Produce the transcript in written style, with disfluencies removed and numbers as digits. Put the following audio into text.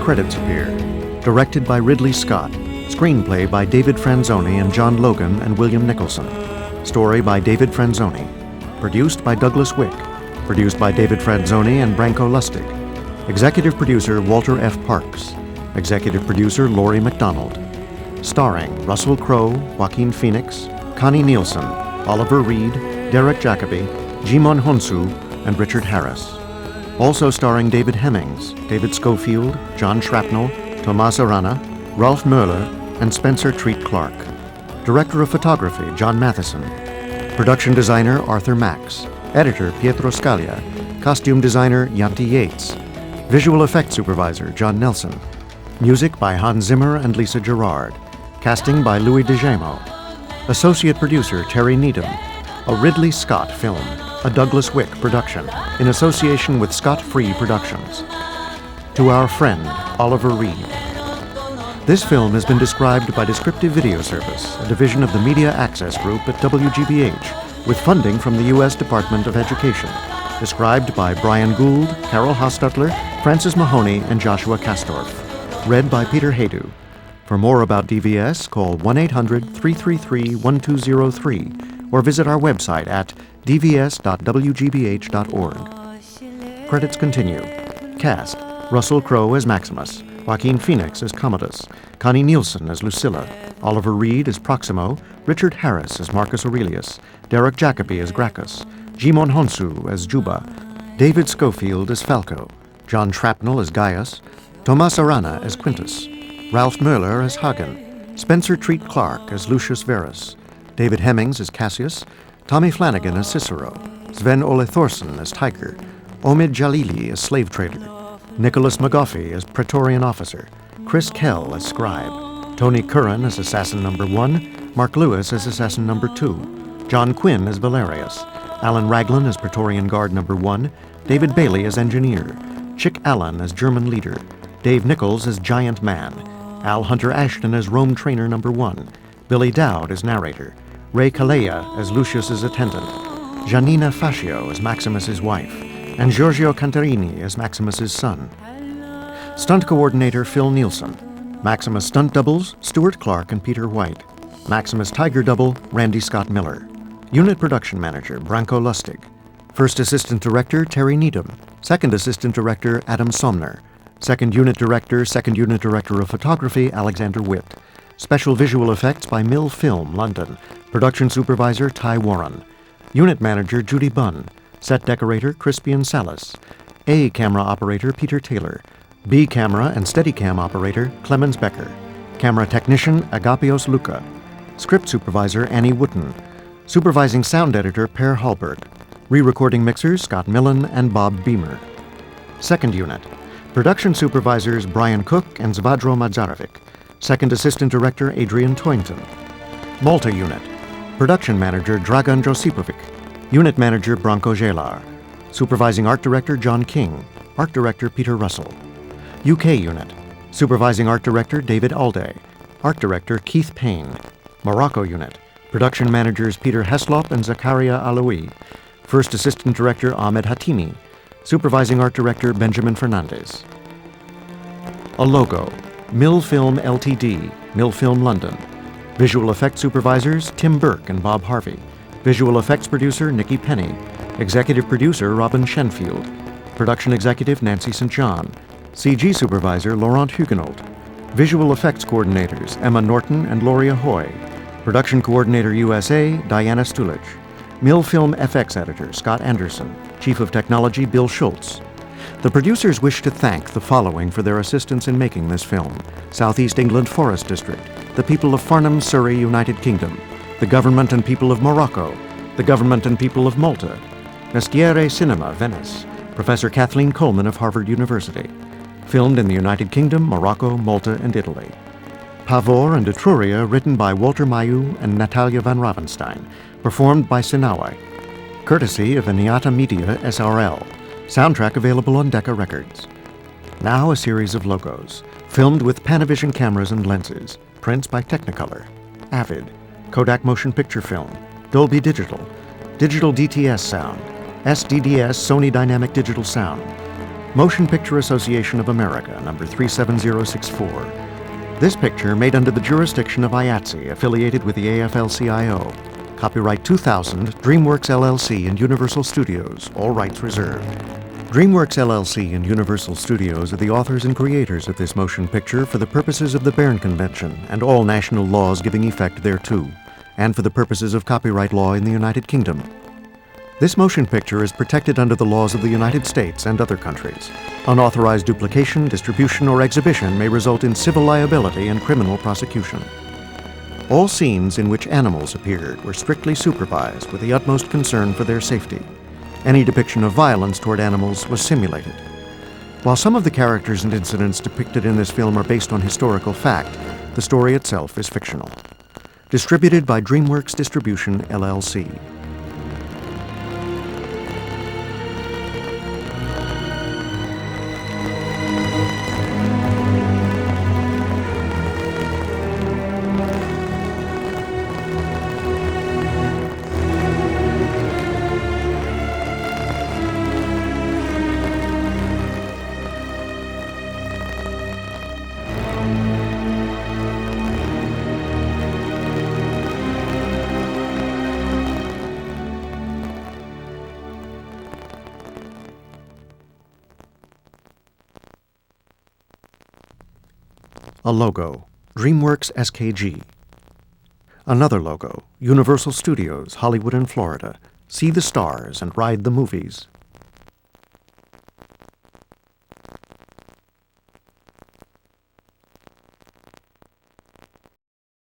credits appear. Directed by Ridley Scott. Screenplay by David Franzoni and John Logan and William Nicholson. Story by David Franzoni. Produced by Douglas Wick. Produced by David Franzoni and Branko Lustig. Executive producer Walter F. Parks. Executive producer Laurie MacDonald. Starring Russell Crowe, Joaquin Phoenix, Connie Nielsen, Oliver Reed, Derek Jacobi, Jimon Honsu, and Richard Harris. Also starring David Hemmings, David Schofield, John Shrapnel, Tomas Arana, Ralph Moeller, and Spencer Treat Clark. Director of Photography, John Matheson. Production designer, Arthur Max. Editor, Pietro Scaglia. Costume designer, Yanti Yates. Visual effects supervisor, John Nelson. Music by Hans Zimmer and Lisa Gerard. Casting by Louis DeGemo. Associate producer, Terry Needham. A Ridley Scott film, a Douglas Wick production, in association with Scott Free Productions. To our friend, Oliver Reed. This film has been described by Descriptive Video Service, a division of the Media Access Group at WGBH, with funding from the U.S. Department of Education. Described by Brian Gould, Carol Hostetler, Francis Mahoney, and Joshua Kastorf. Read by Peter Haydu. For more about DVS, call 1-800-333-1203 or visit our website at dvs.wgbh.org. Credits continue. Cast: Russell Crowe as Maximus, Joaquin Phoenix as Commodus, Connie Nielsen as Lucilla, Oliver Reed as Proximo, Richard Harris as Marcus Aurelius, Derek Jacobi as Gracchus, Jimon Honsu as Juba, David Schofield as Falco, John Shrapnel as Gaius, Tomas Arana as Quintus, Ralph Moeller as Hagen, Spencer Treat Clark as Lucius Verus, David Hemmings as Cassius, Tommy Flanagan as Cicero, Sven Ole Thorsen as Tiger, Omid Jalili as slave trader, Nicholas McGoffey as Praetorian officer, Chris Kell as scribe, Tony Curran as assassin number 1, Mark Lewis as assassin number 2, John Quinn as Valerius, Alan Raglan as Praetorian Guard number 1, David Bailey as engineer, Chick Allen as German leader, Dave Nichols as Giant Man, Al Hunter Ashton as Rome trainer number 1, Billy Dowd as narrator, Ray Kalea as Lucius's attendant, Janina Fascio as Maximus's wife, and Giorgio Cantarini as Maximus's son. Stunt coordinator Phil Nielsen. Maximus stunt doubles Stuart Clark and Peter White. Maximus Tiger double Randy Scott Miller. Unit production manager Branko Lustig. First assistant director Terry Needham. Second assistant director Adam Somner. Second unit director of photography Alexander Witt. Special visual effects by Mill Film, London. Production supervisor Ty Warren. Unit manager Judy Bunn. Set decorator Crispian Salas. A camera operator Peter Taylor. B camera and Steadicam operator Clemens Becker. Camera technician Agapios Luca. Script supervisor Annie Wooten. Supervising sound editor Per Hallberg. Re-recording mixers Scott Millen and Bob Beamer. Second unit. Production supervisors Brian Cook and Zvadro Madzarovic. Second assistant director Adrian Toynton. Malta unit. Production manager Dragan Josipovic. Unit manager Branko Jelar. Supervising art director John King. Art director Peter Russell. UK unit. Supervising art director David Alday. Art director Keith Payne. Morocco unit. Production managers Peter Heslop and Zakaria Aloui. First assistant director Ahmed Hatimi. Supervising art director Benjamin Fernandez. A logo. Mill Film Ltd. Mill Film London. Visual effects supervisors Tim Burke and Bob Harvey. Visual effects producer Nikki Penny. Executive producer Robin Shenfield. Production executive Nancy St. John. CG supervisor Laurent Huguenot. Visual effects coordinators Emma Norton and Loria Hoy. Production coordinator USA Diana Stulich. Mill Film FX editor Scott Anderson. Chief of Technology Bill Schultz. The producers wish to thank the following for their assistance in making this film: Southeast England Forest District, the people of Farnham, Surrey, United Kingdom, the government and people of Morocco, the government and people of Malta, Mestiere Cinema, Venice, Professor Kathleen Coleman of Harvard University. Filmed in the United Kingdom, Morocco, Malta, and Italy. Pavor and Etruria, written by Walter Mayu and Natalia van Ravenstein, performed by Sinawai. Courtesy of Iniata Media SRL. Soundtrack available on Decca Records. Now a series of logos, filmed with Panavision cameras and lenses. Prints by Technicolor. Avid. Kodak Motion Picture Film. Dolby Digital. Digital DTS Sound. SDDS Sony Dynamic Digital Sound. Motion Picture Association of America, number 37064. This picture made under the jurisdiction of IATSE, affiliated with the AFL-CIO. Copyright 2000, DreamWorks LLC and Universal Studios, all rights reserved. DreamWorks LLC and Universal Studios are the authors and creators of this motion picture for the purposes of the Berne Convention and all national laws giving effect thereto, and for the purposes of copyright law in the United Kingdom. This motion picture is protected under the laws of the United States and other countries. Unauthorized duplication, distribution, or exhibition may result in civil liability and criminal prosecution. All scenes in which animals appeared were strictly supervised with the utmost concern for their safety. Any depiction of violence toward animals was simulated. While some of the characters and incidents depicted in this film are based on historical fact, the story itself is fictional. Distributed by DreamWorks Distribution, LLC. A logo, DreamWorks SKG. Another logo, Universal Studios, Hollywood and Florida. See the stars and ride the movies.